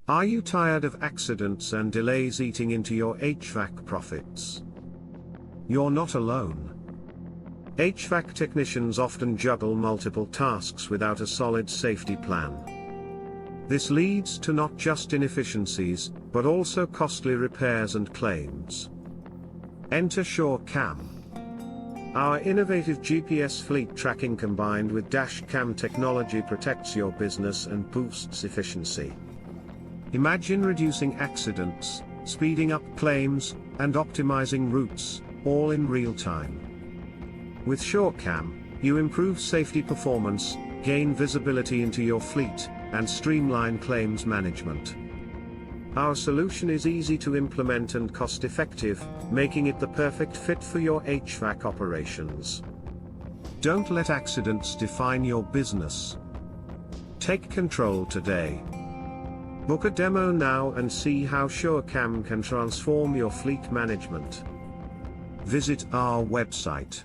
Are you tired of accidents and delays eating into your HVAC profits? You're not alone. HVAC technicians often juggle multiple tasks without a solid safety plan. This leads to not just inefficiencies, but also costly repairs and claims. Enter SureCam. Our innovative GPS fleet tracking combined with dash cam technology protects your business and boosts efficiency. Imagine reducing accidents, speeding up claims, and optimizing routes, all in real time. With SureCam, you improve safety performance, gain visibility into your fleet, and streamline claims management. Our solution is easy to implement and cost-effective, making it the perfect fit for your HVAC operations. Don't let accidents define your business. Take control today. Book a demo now and see how SureCam can transform your fleet management. Visit our website.